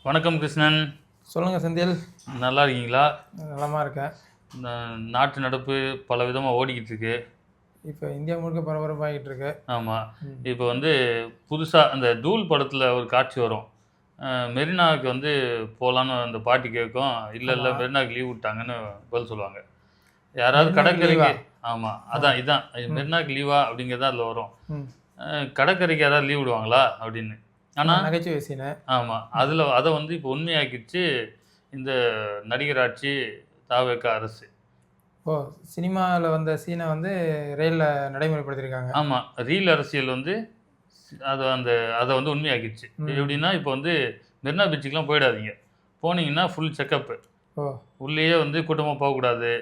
வணக்கம் கிருஷ்ணன். சொல்லுங்கள் செந்தில். நல்லா இருக்கீங்களா? நலமா இருக்கேன். நாட்டு நடப்பு பல விதமாக ஓடிக்கிட்டு இருக்கு. இப்போ இந்தியா முழுக்க பரபரப்பாகிட்டு இருக்கு. ஆமாம். இப்போ புதுசாக அந்த தூள் படத்தில் ஒரு காட்சி வரும். மெரினாவுக்கு போகலான்னு அந்த பாட்டி கேட்கும். இல்லை இல்லை, மெரினாவுக்கு லீவ் விட்டாங்கன்னு பதில் சொல்லுவாங்க. யாராவது கடற்கரைக்கு. ஆமாம், இதான் மெரினாவுக்கு லீவா அப்படிங்கிறது அதில் வரும். கடற்கரைக்கு யாராவது லீவ் விடுவாங்களா அப்படின்னு. ஆனால் நகைச்சுவை சீனை. ஆமாம், அதை இப்போ உண்மையாக்கிடுச்சு இந்த நடிகர் ஆட்சி தாவேக அரசு. ஓ, சினிமாவில் வந்த சீனை ரயிலில் நடைமுறைப்படுத்தியிருக்காங்க. ஆமாம், ரீல் அரசியல் அதை உண்மையாக்கிடுச்சு. எப்படின்னா இப்போ மெரினா பீச்சுக்கெலாம் போயிடாதீங்க. போனீங்கன்னா ஃபுல் செக்கப்பு. உள்ளேயே கூட்டமாக போகக்கூடாது.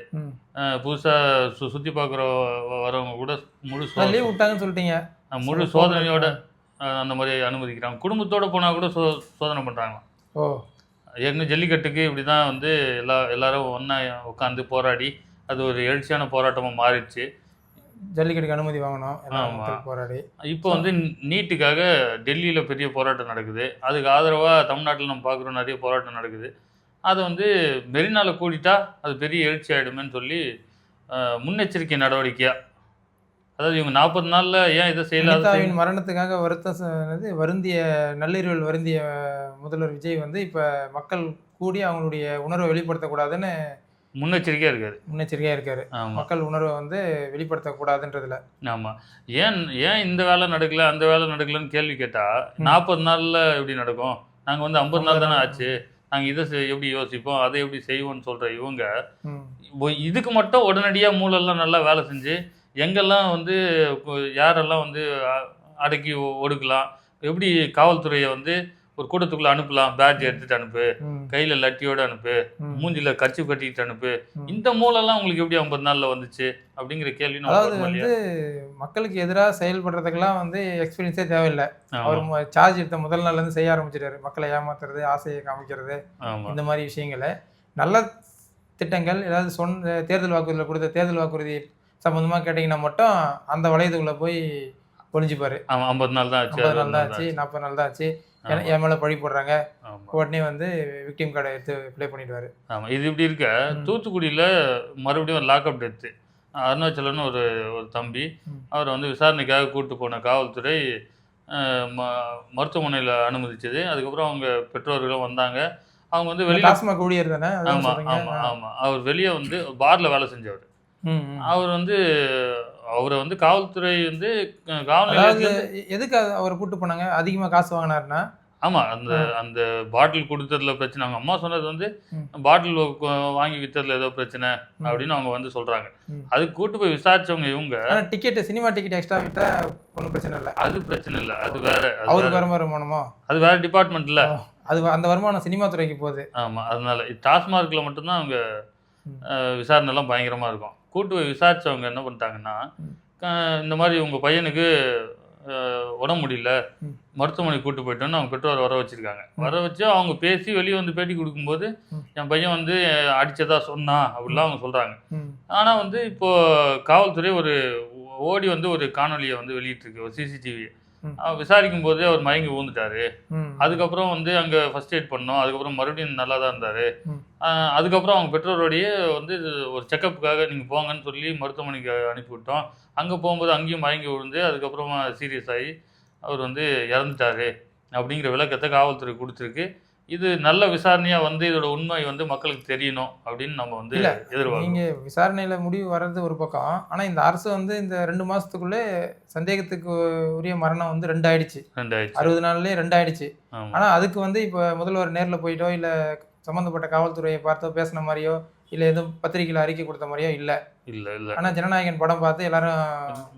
புதுசாக சுற்றி பார்க்குற வரவங்க கூட முழு லீவ் விட்டாங்கன்னு சொல்லிட்டீங்க. முழு சோதனையோட அந்த மாதிரி அனுமதிக்கிறாங்க. குடும்பத்தோடு போனால் கூட சோதனை பண்ணுறாங்களாம். ஏற்கனவே ஜல்லிக்கட்டுக்கு இப்படி தான் எல்லாரும் ஒன்றா உட்காந்து போராடி அது ஒரு எழுச்சியான போராட்டமாக மாறிடுச்சு. ஜல்லிக்கட்டுக்கு அனுமதி வாங்கணும் போராடி. இப்போ நீட்டுக்காக டெல்லியில் பெரிய போராட்டம் நடக்குது. அதுக்கு ஆதரவாக தமிழ்நாட்டில் நம்ம பார்க்குறோம் நிறைய போராட்டம் நடக்குது. அதை மெரினாவில் கூட்டிட்டா அது பெரிய எழுச்சி ஆகிடுமேன்னு சொல்லி முன்னெச்சரிக்கை நடவடிக்கையாக, அதாவது இவங்க 40 நாளில் ஏன் இதை செய்யல. மரணத்துக்காக வருந்திய நள்ளிரவில் வருந்திய முதல்வர் விஜய் இப்போ மக்கள் கூடி அவங்களுடைய உணர்வை வெளிப்படுத்தக்கூடாதுன்னு முன்னெச்சரிக்கையாக இருக்காரு. மக்கள் உணர்வை வெளிப்படுத்தக்கூடாதுன்றதுல. ஆமாம். ஏன் இந்த வேலை நடக்கல அந்த வேலை நடக்கலன்னு கேள்வி கேட்டால் 40 நாளில் எப்படி நடக்கும்? நாங்கள் 50 நாள் தானே ஆச்சு, நாங்கள் இதை எப்படி யோசிப்போம், அதை எப்படி செய்வோம்னு சொல்கிற இவங்க இதுக்கு மட்டும் உடனடியாக மூலெல்லாம் நல்லா வேலை செஞ்சு எங்கெல்லாம் யாரெல்லாம் அடக்கி ஒடுக்கலாம், எப்படி காவல்துறையை ஒரு கூட்டத்துக்குள்ள அனுப்பலாம், பேட்ஜ் எடுத்துட்டு அனுப்பு, கையில லட்டியோட அனுப்பு, மூஞ்சில கர்ச்சி கட்டிட்டு அனுப்பு, இந்த மூலெல்லாம் உங்களுக்கு எப்படி 50 நாள்ல வந்துச்சு அப்படிங்கிற கேள்வி. அதாவது மக்களுக்கு எதிராக செயல்படுறதுக்கெல்லாம் எக்ஸ்பீரியன்ஸே தேவையில்லை. அவர் சார்ஜ் எடுத்த முதல் நாள்ல இருந்து செய்ய ஆரம்பிச்சிட்டாரு. மக்களை ஏமாத்துறது, ஆசையை காமிக்கிறது, இந்த மாதிரி விஷயங்களை. நல்ல திட்டங்கள் ஏதாவது தேர்தல் வாக்குறுதியில் கொடுத்த தேர்தல் வாக்குறுதி சம்பந்தமாக கேட்டிங்கன்னா மட்டும் அந்த வளையத்துக்குள்ளே போய் ஒளிஞ்சுப்பாரு. 50 நாள் தான் ஆச்சு, 50 நாள் தான் ஆச்சு, 40 நாள் தான் ஆச்சு, என் மேலே பழி போடுறாங்க, உடனே விக்டிம் கார்டை எடுத்து ப்ளே பண்ணிடுவார். ஆமாம். இது இப்படி இருக்க தூத்துக்குடியில் மறுபடியும் ஒரு லாக்அப் டெத்து. அருணாச்சலன்னு ஒரு தம்பி, அவரை விசாரணைக்காக கூப்பிட்டு போன காவல்துறை மருத்துவமனையில் அனுமதிச்சது. அதுக்கப்புறம் அவங்க பெற்றோர்களும் வந்தாங்க. அவங்க வெளியே டாஸ்மாக் ஊழியர் தானே. ஆமாம் ஆமாம் ஆமாம். அவர் வெளியே பாரில் வேலை செஞ்சவர். அவர் அவரை காவல்துறை எதுக்கு அவரை கூட்டு போனாங்க? அதிகமாக காசு வாங்கினாருன்னா. ஆமாம், அந்த பாட்டில் கொடுத்ததுல பிரச்சனை. அவங்க அம்மா சொன்னது பாட்டில் வாங்கி வித்ததுல ஏதோ பிரச்சனை அப்படின்னு அவங்க சொல்றாங்க. அதுக்கு கூட்டு போய் விசாரிச்சவங்க இவங்க. டிக்கெட், சினிமா டிக்கெட் எக்ஸ்ட்ரா விட்டா ஒன்றும் பிரச்சனை இல்லை. அது பிரச்சனை இல்லை, அது வேற. அவருக்கு வருமானமோ அது வேற டிபார்ட்மெண்ட்ல. அந்த வருமானம் சினிமா துறைக்கு போகுது. ஆமாம், அதனால டாஸ்மார்க்ல மட்டும்தான் அவங்க விசாரணை எல்லாம் பயங்கரமா இருக்கும். கூட்டு போய் விசாரிச்சவங்க என்ன பண்ணிட்டாங்கன்னா, இந்த மாதிரி உங்கள் பையனுக்கு உடம்பு முடியல, மருத்துவமனைக்கு கூட்டு போயிட்டோன்னு அவங்க பெற்றோர் வர வச்சிருக்காங்க. வர வச்சு அவங்க பேசி வெளியே பேட்டி கொடுக்கும்போது என் பையன் அடிச்சதா சொன்னான் அப்படிலாம் அவங்க சொல்றாங்க. ஆனால் இப்போ காவல்துறை ஓடி ஒரு காணொலியை வெளியிட்டிருக்கு, ஒரு சிசிடிவி. விசாரிக்கும் போதே அவர் மயங்கி ஊந்துட்டாரு. அதுக்கப்புறம் அங்கே ஃபர்ஸ்ட் எய்ட் பண்ணோம். அதுக்கப்புறம் மறுபடியும் நல்லா தான் இருந்தார். அதுக்கப்புறம் அவங்க பெற்றோரோடையே ஒரு செக்கப்புக்காக நீங்கள் போங்கன்னு சொல்லி மருத்துவமனைக்கு அனுப்பிவிட்டோம். அங்கே போகும்போது அங்கேயும் மயங்கி விழுந்து அதுக்கப்புறமா சீரியஸ் ஆகி அவர் இறந்துட்டாரு அப்படிங்கிற விளக்கத்தை காவல்துறை கொடுத்துருக்கு. இது நல்ல விசாரணையாக இதோட உண்மை மக்களுக்கு தெரியணும் அப்படின்னு நம்ம எதிர்பார்க்கணும். நீங்கள் விசாரணையில் முடிவு வர்றது ஒரு பக்கம். ஆனால் இந்த அரசு இந்த 2 மாதத்துக்குள்ளே சந்தேகத்துக்கு உரிய மரணம் 2 ஆயிடுச்சு. 60 நாள்லேயே 2 ஆயிடுச்சு. ஆனால் அதுக்கு இப்போ முதல்வர் நேரில் போயிட்டோ இல்லை சம்மந்தப்பட்ட காவல்துறையை பார்த்தோ பேசின மாதிரியோ இல்லை எதுவும் பத்திரிகையில் அறிக்கை கொடுத்த மாதிரியோ இல்லை. ஆனால் ஜனநாயகன் படம் பார்த்து எல்லாரும்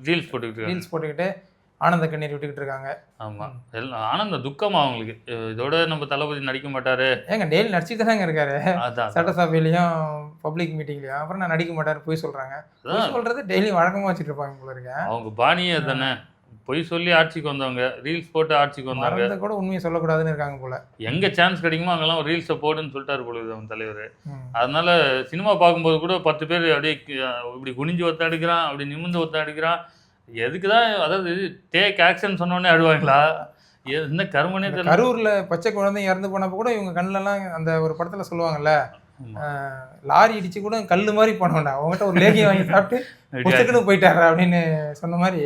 ரீல்ஸ் போட்டுக்கிட்டு ஆனந்த கண்ணீர் விட்டுக்கிட்டு இருக்காங்க. ஆமாம், எல்லாம் ஆனந்த துக்கமா அவங்களுக்கு. இதோட நம்ம தளபதி நடிக்க மாட்டாரு. ஏங்க டெய்லி நடிச்சுட்டு தாங்க இருக்காரு, சட்டசபையிலையும் பப்ளிக் மீட்டிங்லையும். அப்புறம் நான் நடிக்க மாட்டாரு போய் சொல்றாங்க. சொல்றது டெய்லி வழக்கமா வச்சுட்டு இருப்பாங்க போல இருக்கேன். அவங்க பாணியே தானே. பொய் சொல்லி ஆட்சிக்கு வந்தவங்க, ரீல்ஸ் போட்டு ஆட்சிக்கு வந்தாங்க. அதை கூட உண்மையை சொல்லக்கூடாதுன்னு இருக்காங்க போல. எங்க சான்ஸ் கிடைக்குமோ அங்கெல்லாம் ரீல்ஸை போடுன்னு சொல்லிட்டாரு போல அவங்க தலைவர். அதனால சினிமா பார்க்கும்போது கூட 10 பேர் அப்படியே இப்படி குனிஞ்சு ஒத்த எடுக்கிறான், அப்படி நிமிந்து ஒத்த எடுக்கிறான். எதுக்கு தான், அதாவது டேக் ஆக்ஷன் சொன்னோடனே அழுவாங்களா, என்ன கருமனே தெரியல. கரூர்ல பச்சை குழந்தைங்க இறந்து போனப்ப கூட இவங்க கண்ணுலலாம் அந்த ஒரு படத்துல சொல்லுவாங்கல்ல, லாரி இடிச்சு கூட கல்லு மாதிரி போனோம்டா, அவங்ககிட்ட ஒரு லேகியம் வாங்கி சாப்பிட்டு புசுக்குன்னு போயிட்டாரு அப்படின்னு சொன்ன மாதிரி,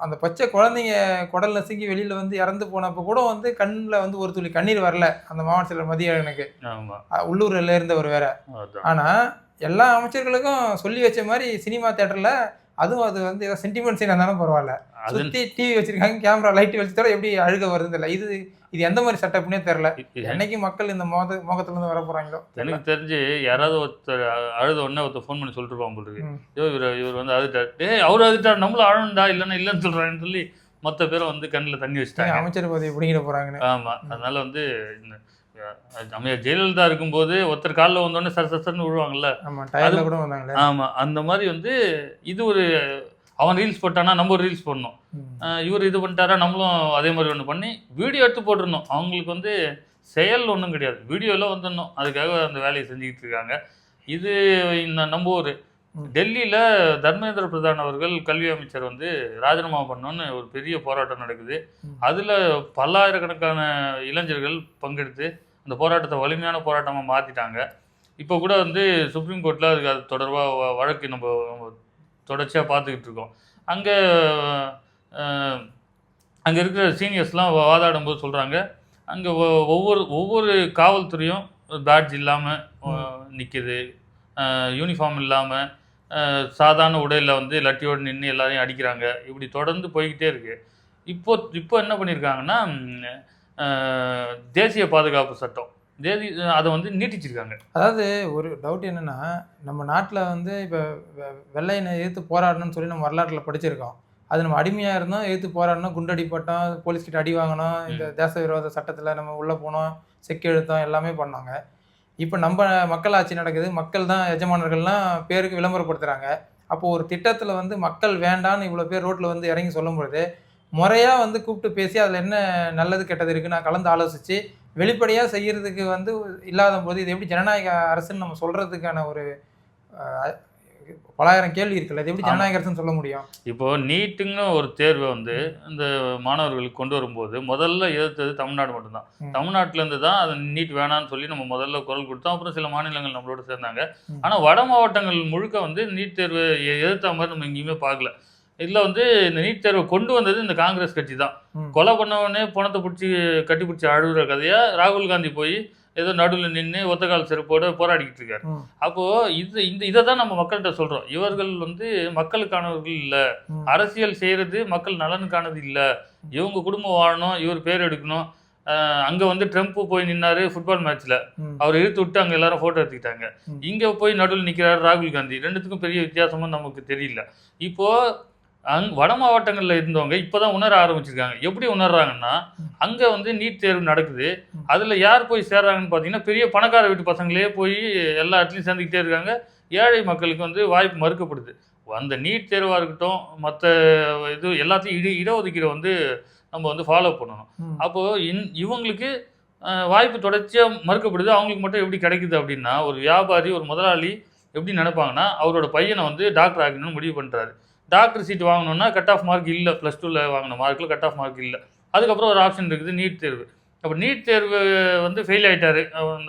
அந்த பச்சை குழந்தைங்க குடல் நசுங்கி வெளியில வந்து இறந்து போனப்ப கூட வந்து கண்ணில் வந்து ஒரு துளி கண்ணீர் வரல அந்த மாவட்ட செயலர் மதியழகனுக்கு, உள்ளூர்ல இருந்தவர் வேற. ஆனா எல்லா அமைச்சர்களுக்கும் சொல்லி வச்ச மாதிரி சினிமா தியேட்டர்ல அதுவும் அது வந்து ஏதோ சென்டிமெண்ட் சீனா இருந்தாலும் பரவாயில்ல, சுற்றி டிவி வச்சிருக்காங்க, கேமரா லைட் வச்சு தவிர எப்படி அழுக வருது இல்லை. இது எந்த மாதிரி செட்டப்னே தெரியல. என்னைக்கு மக்கள் இந்த மோகத்துல இருந்து வர போறாங்களோ. எனக்கு தெரிஞ்சு யாராவது ஒருத்தர் அழுத உடனே ஒருத்தர் ஃபோன் பண்ணி சொல்லிட்டு இருப்பாங்க போல இருக்கு, இவர் வந்து அழுதாரு, அவரு அழுதாரு, நம்மளும் அழுண்டா இல்லைன்னா இல்லைன்னு சொல்றாங்கன்னு சொல்லி மொத்த பேரும் வந்து கண்ணில் தண்ணி வச்சுட்டாங்க. அமைச்சர் பதவி பிடிங்கிட போறாங்கன்னு. ஆமா, அதனால வந்து அம்மையார் ஜெயலலிதா இருக்கும்போது ஒருத்தர் காலில் வந்தோடனே சரசரன்னு விழுவாங்கல்ல, ஆமா அந்த மாதிரி வந்து இது ஒரு அவன் ரீல்ஸ் போட்டானா நம்ம ஒரு ரீல்ஸ் போடணும், இவர் இது பண்ணிட்டாரா நம்மளும் அதே மாதிரி ஒன்று பண்ணி வீடியோ எடுத்து போட்டுருந்தோம். அவங்களுக்கு வந்து செயல் ஒன்றும் கிடையாது, வீடியோவில் வந்துடணும், அதுக்காக அந்த வேலையை செஞ்சுக்கிட்டு இருக்காங்க. இது நம்ம ஒரு டெல்லியில் தர்மேந்திர பிரதான் அவர்கள் கல்வி அமைச்சர் வந்து ராஜினாமா பண்ணோன்னு ஒரு பெரிய போராட்டம் நடக்குது. அதில் பல்லாயிரக்கணக்கான இளைஞர்கள் பங்கெடுத்து அந்த போராட்டத்தை வலிமையான போராட்டமாக மாற்றிட்டாங்க. இப்போ கூட வந்து சுப்ரீம் கோர்ட்டில் அதுக்கு அது தொடர்பாக வழக்கு நம்ம தொடர்ச்சியாக பார்த்துக்கிட்டு இருக்கோம். அங்கே இருக்கிற சீனியர்ஸ்லாம் வாதாடும்போது சொல்கிறாங்க, அங்கே ஒவ்வொரு காவல்துறையும் பேட்ஜ் இல்லாமல் நிற்கிது, யூனிஃபார்ம் இல்லாமல் சாதாரண உடையில் வந்து லட்டியோடு நின்று எல்லாரையும் அடிக்கிறாங்க. இப்படி தொடர்ந்து போய்கிட்டே இருக்குது. இப்போ என்ன பண்ணியிருக்காங்கன்னா தேசிய பாதுகாப்பு சட்டம் அதை வந்து நீட்டிச்சிருக்காங்க. அதாவது ஒரு டவுட் என்னென்னா, நம்ம நாட்டில் வந்து இப்போ வெள்ளையனை எதிர்த்து போராடணும்னு சொல்லி நம்ம வரலாற்றில் படிச்சிருக்கோம். அது நம்ம அடிமையாக இருந்தோம், எதிர்த்து போராடணும், குண்டடிப்பட்டோம், போலீஸ்கிட்ட அடி வாங்கணும், இந்த தேச விரோத சட்டத்தில் நம்ம உள்ளே போனோம், செக்கு எழுத்தோம், எல்லாமே பண்ணாங்க. இப்போ நம்ம மக்களாட்சி நடக்குது, மக்கள் தான் எஜமானர்கள்லாம் பேருக்கு விளம்பரப்படுத்துகிறாங்க. அப்போது ஒரு திட்டத்தில் வந்து மக்கள் வேண்டான்னு இவ்வளோ பேர் ரோட்டில் வந்து இறங்கி சொல்லும் பொழுது முறையாக வந்து கூப்பிட்டு பேசி அதில் என்ன நல்லது கெட்டது இருக்குது நான் கலந்து ஆலோசித்து வெளிப்படையாக செய்கிறதுக்கு வந்து இல்லாத போது இது எப்படி ஜனநாயக அரசுன்னு நம்ம சொல்கிறதுக்கான ஒரு பலாயிரம் கேள்வி இருக்குல்ல, இது எப்படி ஜனநாயக அரசுன்னு சொல்ல முடியும்? இப்போது நீட்டுன்னு ஒரு தேர்வை வந்து இந்த மாணவர்களுக்கு கொண்டு வரும்போது முதல்ல எதிர்த்தது தமிழ்நாடு மட்டும்தான். தமிழ்நாட்டிலேருந்து தான் அது நீட் வேணான்னு சொல்லி நம்ம முதல்ல குரல் கொடுத்தோம். அப்புறம் சில மாநிலங்கள் நம்மளோட சேர்ந்தாங்க. ஆனால் வட மாவட்டங்கள் முழுக்க வந்து நீட் தேர்வை எதிர்த்த மாதிரி நம்ம எங்கேயுமே பார்க்கல. இதில் வந்து இந்த நீட் தேர்வை கொண்டு வந்தது இந்த காங்கிரஸ் கட்சி தான். கொலை பண்ணவனே பணத்தை பிடிச்சி கட்டி பிடிச்சி அழுகிற கதையாக ராகுல் காந்தி போய் ஏதோ நடுவில் நின்று ஒத்தக்கால் செருப்போடு போராடிக்கிட்டு இருக்காரு. அப்போது இதை தான் நம்ம மக்கள்கிட்ட சொல்கிறோம், இவர்கள் வந்து மக்களுக்கானவர்கள் இல்லை, அரசியல் செய்கிறது மக்கள் நலனுக்கானது இல்லை, இவங்க குடும்பம் வாழணும், இவர் பேர் எடுக்கணும். அங்கே வந்து ட்ரம்ப் போய் நின்னாரு ஃபுட்பால் மேட்ச்சில், அவர் இழுத்து விட்டு அங்கே எல்லாரும் ஃபோட்டோ எடுத்துக்கிட்டாங்க. இங்கே போய் நடுவில் நிற்கிறாரு ராகுல் காந்தி. ரெண்டுத்துக்கும் பெரிய வித்தியாசமும் நமக்கு தெரியல. இப்போது வட மாவட்டங்களில் இருந்தவங்க இப்போ தான் உணர ஆரம்பிச்சிருக்காங்க. எப்படி உணர்றாங்கன்னா, அங்கே வந்து நீட் தேர்வு நடக்குது, அதில் யார் போய் சேர்றாங்கன்னு பார்த்தீங்கன்னா பெரிய பணக்கார வீட்டு பசங்களே போய் எல்லா இடத்துலையும் சேர்ந்துக்கிட்டே இருக்காங்க. ஏழை மக்களுக்கு வந்து வாய்ப்பு மறுக்கப்படுது. அந்த நீட் தேர்வாக இருக்கட்டும், மற்ற இது எல்லாத்தையும் இடஒதுக்கீடு வந்து நம்ம வந்து ஃபாலோ பண்ணணும். அப்போது இவங்களுக்கு வாய்ப்பு தொடர்ச்சியாக மறுக்கப்படுது. அவங்களுக்கு மட்டும் எப்படி கிடைக்குது அப்படின்னா, ஒரு வியாபாரி ஒரு முதலாளி எப்படி நினைப்பாங்கன்னா, அவரோட பையனை வந்து டாக்டர் ஆகணும்னு முடிவு பண்ணுறாரு. டாக்டர் சீட் வாங்கணும்னா கட் ஆஃப் மார்க் இல்லை, +2ல் வாங்கின மார்க்கில் கட் ஆஃப் மார்க் இல்லை. அதுக்கப்புறம் ஒரு ஆப்ஷன் இருக்குது நீட் தேர்வு. அப்போ நீட் தேர்வு வந்து ஃபெயில் ஆகிட்டாரு,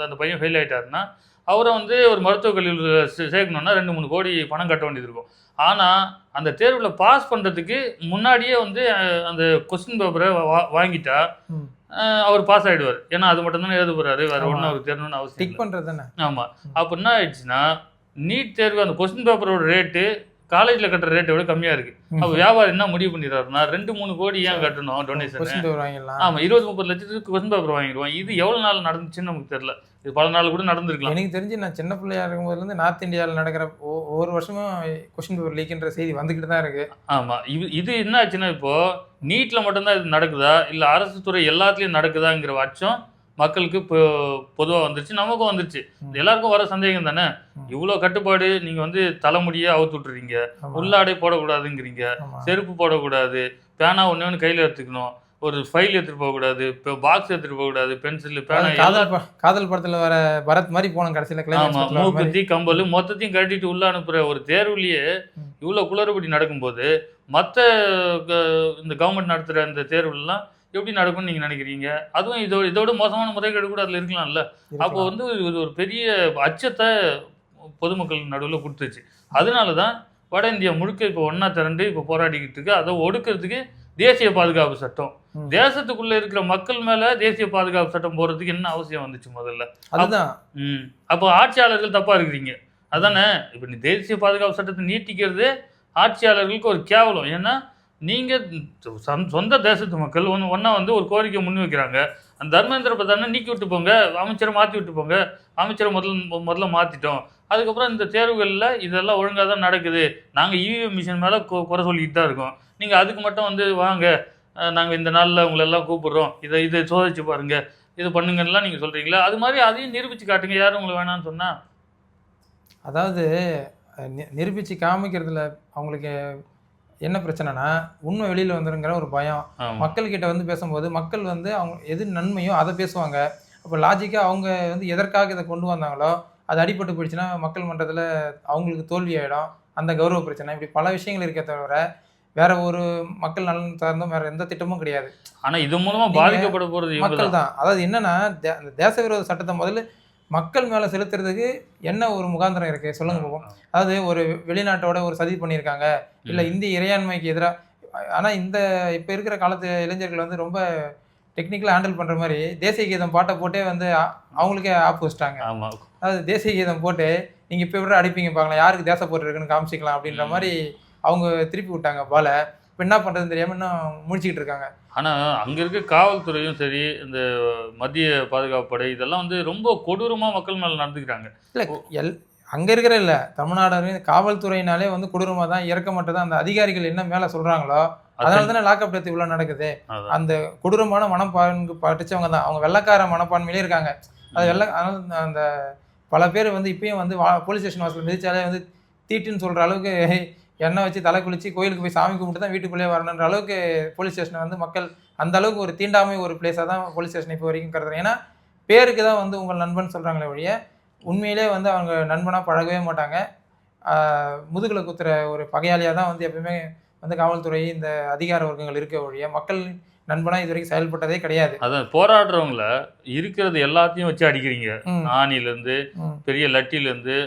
அந்த பையன் ஃபெயில் ஆகிட்டாருன்னா அவரை வந்து ஒரு மருத்துவக் கல்லூரியில் சேர்க்கணுன்னா 2-3 கோடி பணம் கட்ட வேண்டியது இருக்கும். ஆனால் அந்த தேர்வில் பாஸ் பண்ணுறதுக்கு முன்னாடியே வந்து அந்த கொஸ்டின் பேப்பரை வாங்கிட்டா அவர் பாஸ் ஆகிடுவார். ஏன்னா அது மட்டும்தானே எழுத போகிறாரு, வேறு ஒன்றும் அவருக்கு தெரியணும்னு அவசியம் பண்ணுறது. ஆமாம். அப்போ என்ன ஆயிடுச்சுன்னா, நீட் தேர்வு அந்த கொஸ்டின் பேப்பரோட ரேட்டு காலேஜில் கட்டுற ரேட்டை விட கம்மியாக இருக்குது. அப்போ வியாபாரம் என்ன முடிவு பண்ணிடுறாருன்னா, 2-3 கோடி ஏன் கட்டணும் டொனேஷன்? ஆமாம், 20-30 லட்சத்துக்கு கொஸ்டின் பேப்பர் வாங்கிடுவோம். இது எவ்வளோ நாள் நடந்துச்சுன்னு நமக்கு தெரியல. இது பல நாள் கூட நடந்திருக்கலாம். எனக்கு தெரிஞ்சு நான் சின்ன பிள்ளையா இருக்கும்போதுலேருந்து நார்த் இந்தியாவில் நடக்கிற ஒவ்வொரு வருஷமும் கொஸ்டின் பேப்பர் லீக்ன்ற செய்தி வந்துக்கிட்டு தான் இருக்குது. ஆமாம், இது என்ன ஆச்சுன்னா, இப்போது நீட்டில் மட்டும்தான் இது நடக்குதா இல்லை அரசு துறை எல்லாத்துலேயும் நடக்குதாங்கிற பட்சம் மக்களுக்கு இப்போ பொதுவாக வந்துருச்சு, நமக்கும் வந்துருச்சு. எல்லாருக்கும் வர சந்தேகம் தானே, இவ்வளோ கட்டுப்பாடு நீங்கள் வந்து தலைமுடியே அவுத்து விட்டுறீங்க, உள்ளாடை போடக்கூடாதுங்கிறீங்க, செருப்பு போடக்கூடாது, பேனா ஒன்று கையில் எடுத்துக்கணும், ஒரு ஃபைல் எடுத்துகிட்டு போகக்கூடாது, இப்போ பாக்ஸ் எடுத்துகிட்டு போகக்கூடாது, பென்சில் பேனா. காதல் படத்தில் வர பரத் மாதிரி போன கடைசியில். ஆமாம், மூக்குத்தி கம்பல் மொத்தத்தையும் கட்டிட்டு உள்ளே அனுப்புகிற ஒரு தேர்வுலேயே இவ்வளோ குளறுபடி நடக்கும்போது மற்ற இந்த கவர்மெண்ட் நடத்துகிற இந்த தேர்வுலாம் எப்படி நடக்கும்னு நீங்கள் நினைக்கிறீங்க? அதுவும் இதோட மோசமான முறைகேடு கூட அதில் இருக்கலாம்ல. அப்போ வந்து இது ஒரு பெரிய அச்சத்தை பொதுமக்கள் நடுவில் கொடுத்துச்சு. அதனால தான் வட இந்தியா முழுக்க இப்போ ஒன்றா திரண்டு இப்போ போராடிக்கிட்டு இருக்கு. அதை ஒடுக்கிறதுக்கு தேசிய பாதுகாப்பு சட்டம். தேசத்துக்குள்ள இருக்கிற மக்கள் மேல தேசிய பாதுகாப்பு சட்டம் போறதுக்கு என்ன அவசியம் வந்துச்சு முதல்ல? அதுதான். அப்போ ஆட்சியாளர்கள் தப்பா இருக்கிறீங்க அதானே. இப்போ நீ தேசிய பாதுகாப்பு சட்டத்தை நீட்டிக்கிறது ஆட்சியாளர்களுக்கு ஒரு கேவலம். ஏன்னா நீங்க சொந்த தேசத்து மக்கள் ஒன்னா வந்து ஒரு கோரிக்கை முன் வைக்கிறாங்க. அந்த தர்மேந்திர பிரதானை நீக்கி விட்டு போங்க, அமைச்சரை மாற்றி விட்டு போங்க. அமைச்சரை முதல்ல மாற்றிட்டோம். அதுக்கப்புறம் இந்த தேர்வுகளில் இதெல்லாம் ஒழுங்காக தான் நடக்குது. நாங்கள் இவிஎம் மிஷின் மேலே குறை சொல்லிக்கிட்டு தான் இருக்கோம். நீங்கள் அதுக்கு மட்டும் வந்து வாங்க, நாங்கள் இந்த நாளில் உங்களெல்லாம் கூப்பிட்றோம், இதை சோதிச்சு பாருங்க, இது பண்ணுங்கலாம் நீங்கள் சொல்கிறீங்களா? அது மாதிரி அதையும் நிரூபித்து காட்டுங்க. யாரும் உங்களை வேணான்னு சொன்னால்? அதாவது நிரூபித்து காமிக்கிறதுல அவங்களுக்கு என்ன பிரச்சனைனா, உண்மை வெளியில் வந்துருங்கிற ஒரு பயம். மக்கள்கிட்ட வந்து பேசும்போது மக்கள் வந்து அவங்க எது நன்மையோ அதை பேசுவாங்க. அப்போ லாஜிக்காக அவங்க வந்து எதற்காக இதை கொண்டு வந்தாங்களோ அது அடிபட்டு போயிடுச்சுன்னா மக்கள் மன்றத்தில் அவங்களுக்கு தோல்வி ஆகிடும். அந்த கௌரவ பிரச்சனை, இப்படி பல விஷயங்கள் இருக்க தவிர வேற ஒரு மக்கள் நலன் சார்ந்தும் வேற எந்த திட்டமும் கிடையாது. ஆனால் இது மூலமாக பாதிக்கப்பட போகிறது மக்கள் தான். அதாவது என்னன்னா, அந்த தேச விரோத சட்டத்தை முதல்ல மக்கள் மேலே செலுத்துறதுக்கு என்ன ஒரு முகாந்திரம் இருக்குது சொல்லுங்க போவோம். அதாவது ஒரு வெளிநாட்டோட ஒரு சதி பண்ணியிருக்காங்க, இல்லை இந்திய இறையாண்மைக்கு எதிராக. ஆனால் இப்போ இருக்கிற காலத்து இளைஞர்கள் வந்து ரொம்ப டெக்னிக்கலாக ஹேண்டில் பண்ணுற மாதிரி தேசிய கீதம் பாட்டை போட்டே வந்து அவங்களுக்கே ஆப்பு வச்சிட்டாங்க. அதாவது தேசிய கீதம் போட்டு நீங்கள் இப்போ எப்படி அடிப்பீங்க பார்க்கலாம், யாருக்கு தேச போட்டு இருக்குன்னு காமிச்சிக்கலாம் அப்படின்ற மாதிரி அவங்க திருப்பி விட்டாங்க பால. இப்போ என்ன பண்ணுறதுன்னு தெரியாமல் இன்னும் முடிச்சுக்கிட்டு இருக்காங்க. ஆனால் அங்கே இருக்க காவல்துறையும் சரி, இந்த மத்திய பாதுகாப்பு படை இதெல்லாம் வந்து ரொம்ப கொடூரமாக மக்கள் மேலே நடந்துக்கிறாங்க. இல்லை அங்கே இருக்கிற இல்லை, தமிழ்நாடு காவல்துறையினாலே வந்து கொடூரமாக தான், இறக்கமட்டதான். அந்த அதிகாரிகள் என்ன மேலே சொல்கிறாங்களோ அதனால தானே லாக்அப் டெத் இவ்வளோ நடக்குது. அந்த கொடூரமான மனப்பான்மை படித்தவங்க தான், அவங்க வெள்ளக்கார மனப்பான்மையிலே இருக்காங்க. அது அந்த பல பேர் வந்து இப்பயும் வந்து போலீஸ் ஸ்டேஷன் வாசல் மிதிச்சாலே வந்து தீட்டுன்னு சொல்கிற அளவுக்கு எண்ணெய் வச்சு தலை குளிச்சு கோயிலுக்கு போய் சாமி கும்பிட்டு தான் வீட்டுக்குள்ளேயே வரணுன்ற அளவுக்கு போலீஸ் ஸ்டேஷனை வந்து மக்கள் அந்த அளவுக்கு ஒரு தீண்டாமை ஒரு பிளேஸாக தான் போலீஸ் ஸ்டேஷன் இப்போ வரைக்கும் கருதுறேன். ஏன்னா பேருக்கு தான் வந்து உங்கள் நண்பன் சொல்கிறாங்களே ஒழிய உண்மையிலே வந்து அவங்க நண்பனாக பழகவே மாட்டாங்க. முதுகில் குத்துற ஒரு பகையாளியாக தான் வந்து எப்பவுமே வந்து காவல்துறை இந்த அதிகார வர்க்கங்கள் இருக்க ஒழிய மக்கள் நண்பனாக இது வரைக்கும் செயல்பட்டதே கிடையாது. அதான் போராடுறவங்கள இருக்கிறது எல்லாத்தையும் வச்சு அடிக்கிறீங்க. ஆணிலேருந்து பெரிய லட்டிலேருந்து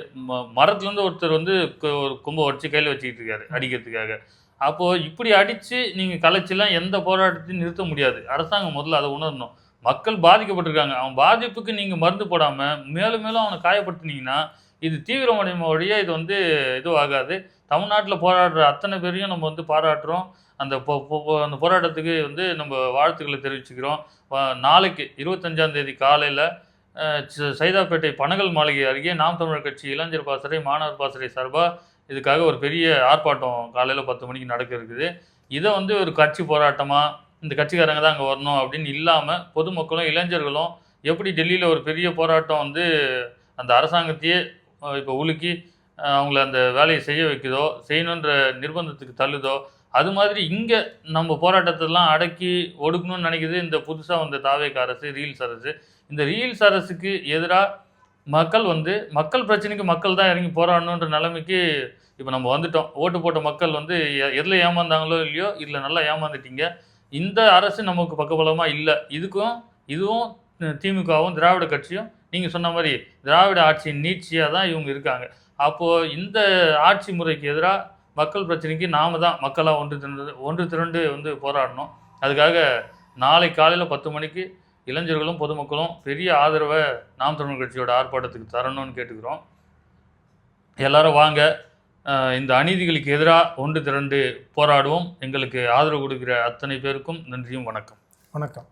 மரத்துலேருந்து ஒருத்தர் வந்து ஒரு கொம்பை உடச்சி கையில் வச்சுக்கிட்டு இருக்காரு அடிக்கிறதுக்காக. அப்போது இப்படி அடித்து நீங்கள் கலைச்சிலாம் எந்த போராட்டத்தையும் நிறுத்த முடியாது. அரசாங்கம் முதல்ல அதை உணரணும். மக்கள் பாதிக்கப்பட்டிருக்காங்க, அவன் பாதிப்புக்கு நீங்கள் மருந்து போடாமல் மேலும் மேலும் அவனை காயப்படுத்தினீங்கன்னா இது தீவிரமடைமை வழியா இது வந்து இதுவும் ஆகாது. தமிழ்நாட்டில் போராடுற அத்தனை பேரையும் நம்ம வந்து பாராட்டுறோம். அந்த அந்த போராட்டத்துக்கு வந்து நம்ம வாழ்த்துக்களை தெரிவிச்சுக்கிறோம். நாளைக்கு 25ஆம் தேதி காலையில் சைதாப்பேட்டை பனகல் மாளிகை அருகே நாம் தமிழர் கட்சி இளைஞர் பாசறை மாணவர் பாசறை சார்பாக இதுக்காக ஒரு பெரிய ஆர்ப்பாட்டம் காலையில் 10 மணிக்கு நடக்க இருக்குது. இதை வந்து ஒரு கட்சி போராட்டமாக இந்த கட்சிக்காரங்க தான் அங்கே வரணும் அப்படின்னு இல்லாமல் பொதுமக்களும் இளைஞர்களும் எப்படி டெல்லியில் ஒரு பெரிய போராட்டம் வந்து அந்த அரசாங்கத்தையே இப்போ உலுக்கி அவங்கள அந்த வேலையை செய்ய வைக்குதோ, செய்யணுன்ற நிர்பந்தத்துக்கு தள்ளுதோ, அது மாதிரி இங்கே நம்ம போராட்டத்தெல்லாம் அடக்கி ஒடுக்கணும்னு நினைக்கிது இந்த புதுசாக வந்த தாவேக அரசு, ரீல்ஸ் அரசு. இந்த ரீல்ஸ் அரசுக்கு எதிராக மக்கள் வந்து மக்கள் பிரச்சனைக்கு மக்கள் தான் இறங்கி போராடணுன்ற நிலைமைக்கு இப்போ நம்ம வந்துட்டோம். ஓட்டு போட்ட மக்கள் வந்து எதில் ஏமாந்தாங்களோ இல்லையோ இதில் நல்லா ஏமாந்துட்டீங்க. இந்த அரசு நமக்கு பக்கபலமாக இல்லை. இதுவும் திமுகவும் திராவிட கட்சியும் நீங்கள் சொன்ன மாதிரி திராவிட ஆட்சியின் நீட்சியாக தான் இவங்க இருக்காங்க. அப்போது இந்த ஆட்சி முறைக்கு எதிராக மக்கள் பிரச்சனைக்கு நாம தான் மக்களாக ஒன்று திரண்டு வந்து போராடணும். அதுக்காக நாளை காலையில் 10 மணிக்கு இளைஞர்களும் பொதுமக்களும் பெரிய ஆதரவை நாம் தமிழர் கட்சியோட ஆர்ப்பாட்டத்துக்கு தரணும்னு கேட்டுக்கிறோம். எல்லாரும் வாங்க, இந்த அநீதிகளுக்கு எதிராக ஒன்று திரண்டு போராடுவோம். எங்களுக்கு ஆதரவு கொடுக்குற அத்தனை பேருக்கும் நன்றியும் வணக்கம். வணக்கம்.